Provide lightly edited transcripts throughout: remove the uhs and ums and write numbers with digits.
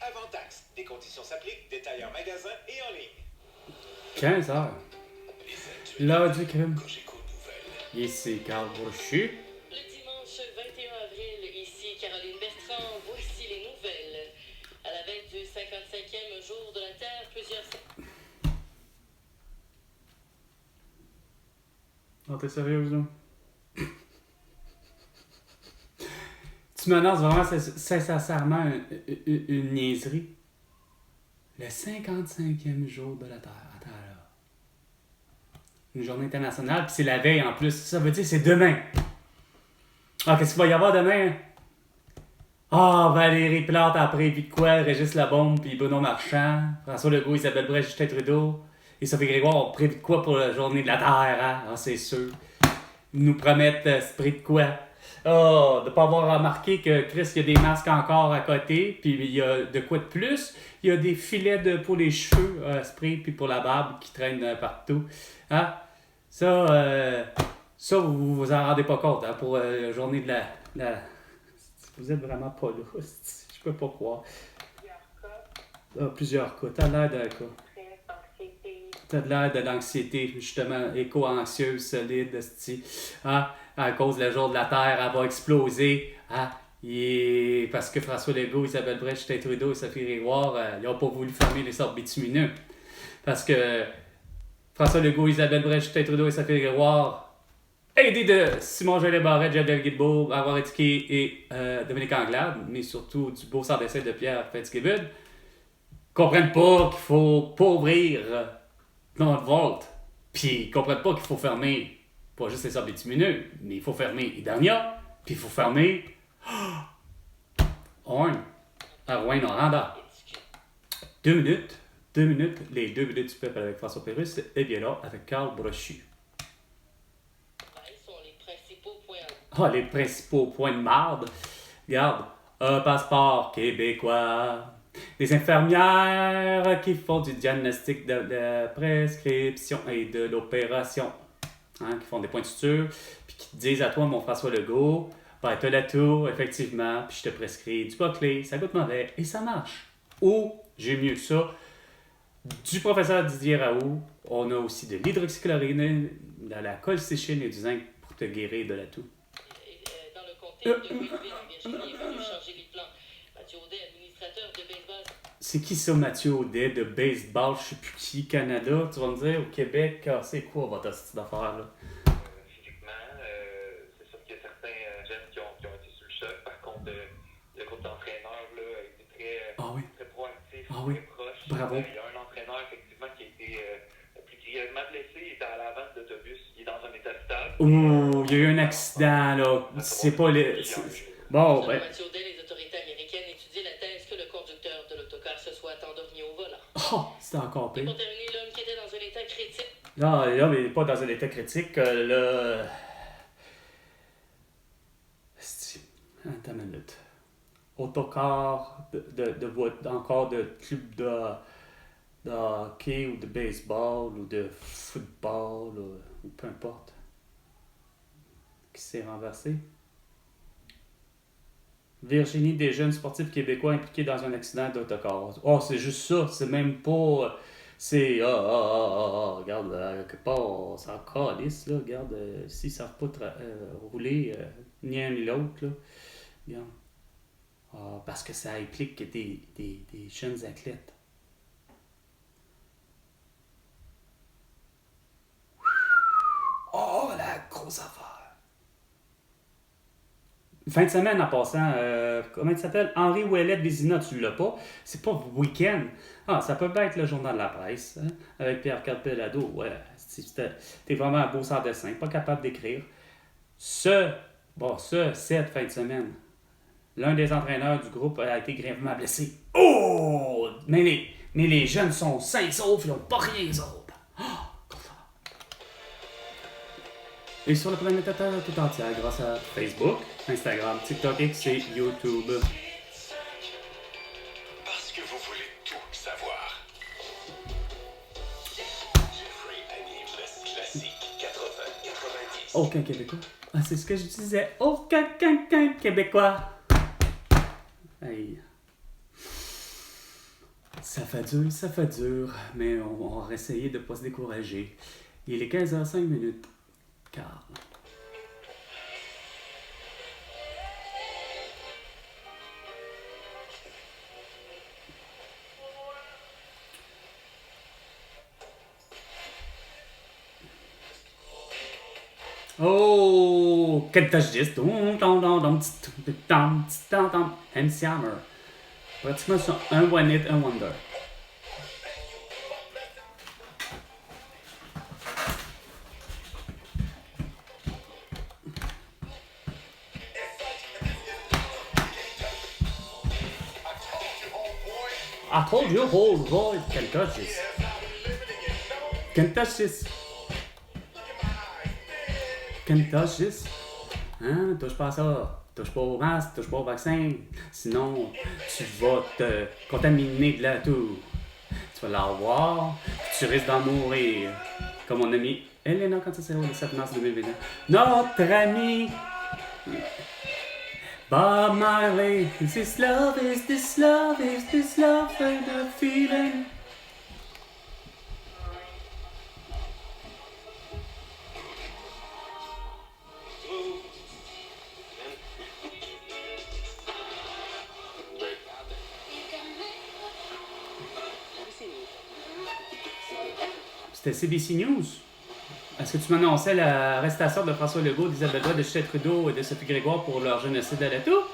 avant taxe. Des conditions s'appliquent, détails en magasin et en ligne. 15 heures. L'heure du crime. Ici Carl Brochu. Le dimanche 21 avril, ici Caroline Bertrand, voici les nouvelles. À la veille du 55e jour de la Terre, plusieurs... Oh, t'es sérieuse, là? Tu m'annonces vraiment sincèrement une niaiserie. Le 55e jour de la Terre. Attends, là. Une journée internationale, puis c'est la veille en plus. Ça veut dire que c'est demain. Ah, qu'est-ce qu'il va y avoir demain? Ah, Valérie Plante a prévu de quoi? Régis Labombe, puis Bruno Marchand, François Legault, Isabelle Brèche, Justin Trudeau et Sophie Grégoire ont prévu de quoi pour la journée de la Terre, hein? Ah, c'est sûr. Ils nous promettent ce prix de quoi? Ah, de ne pas avoir remarqué que Chris, il y a des masques encore à côté, puis il y a de quoi de plus? Il y a des filets pour les cheveux, spray, puis pour la barbe qui traînent partout. Hein? Ça, vous vous en rendez pas compte, hein, pour la journée de la... Vous êtes vraiment pas là, je peux pas croire. Plusieurs cas. T'as l'air d'un cas. T'as l'air de l'anxiété, justement, éco-anxieuse, solide, hein? À cause de la jour de la Terre, elle va exploser. Hein? Parce que François Legault, Isabelle Brèche, Justin Trudeau et Sophie Grégoire, ils n'ont pas voulu fermer les sortes bitumineux. Parce que François Legault, Isabelle Brèche, Justin Trudeau et Sophie Grégoire, aidés de Simon Jolet Barrette, Javel Guilbeault, Avoir Étiqué et Dominique Anglade, mais surtout du beau sans dessin de Pierre Fitzgibbon, comprennent pas qu'il faut pas ouvrir notre vault. Puis ils comprennent pas qu'il faut fermer pas juste les sortes bitumineux, mais il faut fermer Idania, puis il faut fermer Horn à Rouyn-Noranda. 2 minutes, les 2 minutes du peuple avec François Pérusse, et bien là, avec Carl Brochu. Les principaux points de marde. Regarde, un passeport québécois. Des infirmières qui font du diagnostic de prescription et de l'opération. Hein, qui font des points de suture, puis qui te disent à toi, mon François Legault, ben, t'as la tour, effectivement, puis je te prescris du Boclé, ça goûte mauvais, et ça marche. Ou, j'ai mieux que ça, du professeur Didier Raoult, on a aussi de l'hydroxychloroquine, de la colchicine et du zinc pour te guérir de la toux. Dans le comté de Louisville, Virginie est venue changer les plans. Mathieu Audet, administrateur de baseball. C'est qui ça, Mathieu Audet, de baseball, je sais plus qui, Canada, tu vas me dire, au Québec, c'est quoi votre style d'affaires, là? Physiquement, c'est sûr qu'il y a certains jeunes qui ont été sur le choc. Par contre, le groupe d'entraîneurs là, a été très proactif, très proche. Bravo. Il y a un entraîneur, effectivement, qui a été plus grièvement blessé. Il était à l'avant de l'autobus. Il est dans un état stable. Ouh, il y a eu un accident, là. C'est pas les... Bon, ben... Mathieu Audet, les autorités américaines étudient la thèse que le conducteur de l'autocar se soit endormi au volant. Oh, c'était encore Et pire. pour terminer, l'homme qui était dans un état critique. Non, là, mais il n'est pas dans un état critique, là... Attends une minute. Autocar, encore de club de hockey ou de baseball ou de football ou peu importe. Qui s'est renversé. Virginie, des jeunes sportifs québécois impliqués dans un accident d'autocar. Oh, c'est juste ça, c'est même pas... C'est... regarde, quelque part, c'est encore calisse, là, regarde, s'ils savent pas rouler, ni un ni l'autre, là, regarde. Parce que ça implique des jeunes athlètes. Oh, la grosse affaire! Fin de semaine en passant, comment il s'appelle? Henri Ouellette Vézina, tu l'as pas. C'est pas week-end. Ah, ça peut bien être le journal de la presse, hein, avec Pierre Carpellado. Ouais, t'es vraiment un beau sans dessin, pas capable d'écrire. Cette fin de semaine, l'un des entraîneurs du groupe a été grièvement blessé. Oh! Mais les jeunes sont sains et saufs, ils n'ont pas rien les autres. Et sur la planète Terre tout entière, grâce à Facebook, Instagram, TikTok, X et YouTube. Parce que vous voulez tout savoir. Jeffrey anime classique 80-90. Aucun Québécois. Ah, c'est ce que je disais. Aucun Québécois. Hey. Ça fait dur, mais on va essayer de ne pas se décourager. Il est 15h05, Carl. Oh, quel touch this? MC Hammer. Pratiquement sur un one hit, un wonder. I told you, hold, boy, can't touch this. Can't touch this. Can't touch this. Hein, touche pas à ça. Touche pas au masque, touche pas au vaccin. Sinon, tu vas te contaminer de la toux. Tu vas l'avoir, tu risques d'en mourir. Comme mon ami Elena Cantasero le 7 mars 2021. Notre ami Bob Marley. Is this love, is this love, is this love and the feeling? C'était CBC News. Est-ce que tu m'annonçais l'arrestation de François Legault, d'Isabelle Roy, de Justin Trudeau et de Sophie Grégoire pour leur génocide à la toux?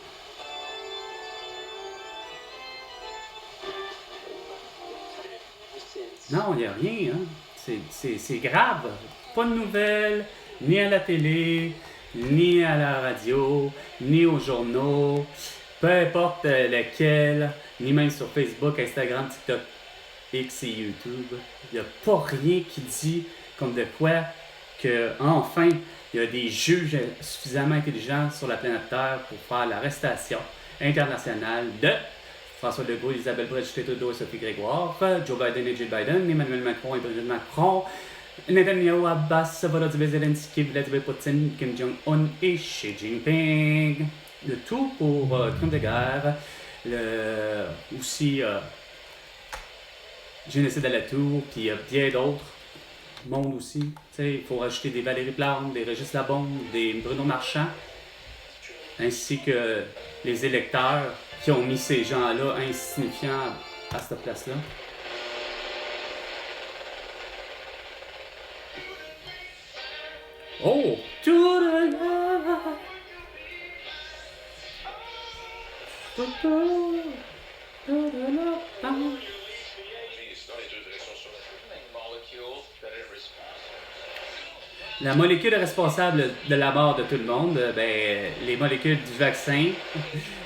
Non, il n'y a rien. Hein. C'est grave. Pas de nouvelles, ni à la télé, ni à la radio, ni aux journaux, peu importe lequel, ni même sur Facebook, Instagram, TikTok, X et YouTube. Il n'y a pas rien qui dit comme de quoi que enfin il y a des juges suffisamment intelligents sur la planète Terre pour faire l'arrestation internationale de François Legault, Isabelle Brett, Justin Trudeau et Sophie Grégoire, Joe Biden et Jill Biden, Emmanuel Macron et Brigitte Macron, Netanyahu, Abbas, Volodymyr Zelensky, Vladimir Poutine, Kim Jong-un et Xi Jinping. Le tout pour crime de guerre, aussi génocide à la tour, puis bien d'autres mondes aussi. Il faut rajouter des Valérie Plante, des Régis Labombe, des Bruno Marchand, ainsi que les électeurs qui ont mis ces gens-là insignifiants à cette place-là. Oh! La molécule responsable de la mort de tout le monde, les molécules du vaccin,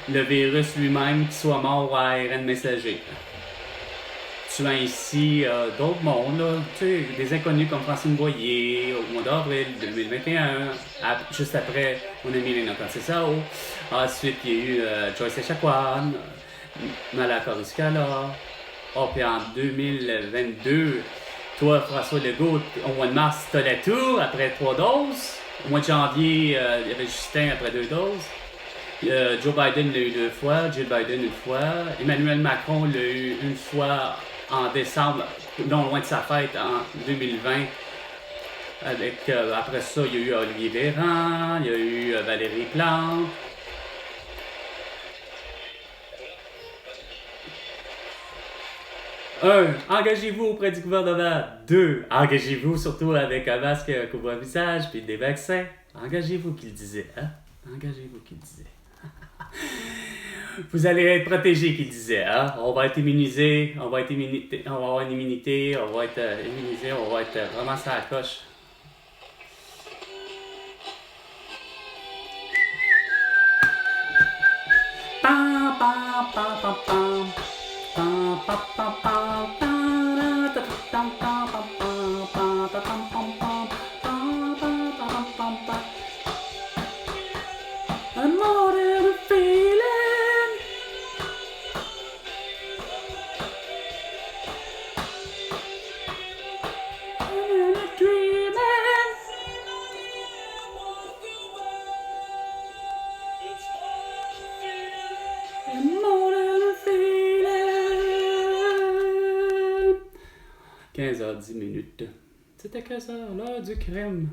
le virus lui-même qui soit mort à ARN messager. Tuant ici d'autres mondes, là, des inconnus comme Francine Boyer au mois d'avril 2021, juste après on a mis les notes en CSAO. Ensuite il y a eu Joyce Echaquan, Malaka Ruskala. Puis en 2022, toi, François Legault, au mois de mars, t'as la tour après 3 doses. Au mois de janvier, il y avait Justin après 2 doses. Joe Biden l'a eu 2 fois, Jill Biden 1 fois. Emmanuel Macron l'a eu 1 fois en décembre, non loin de sa fête, en 2020. Après ça, il y a eu Olivier Véran, il y a eu Valérie Plante. Engagez-vous auprès du gouvernement. 2, engagez-vous surtout avec un masque, un couvre-visage, puis des vaccins. Engagez-vous qu'il disait, hein? Engagez-vous qu'il disait. Vous allez être protégés, qu'il disait, hein? On va être immunisés, on va avoir une immunité, on va être immunisés, on va être vraiment sur la coche. Pam, pam, pam, pam, pam. I'm more than a feeling. 15h10. C'était que ça, l'heure du crime.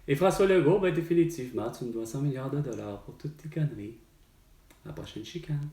Et François Legault, définitivement, tu me dois 100 milliards de dollars pour toutes tes conneries. À la prochaine chicane.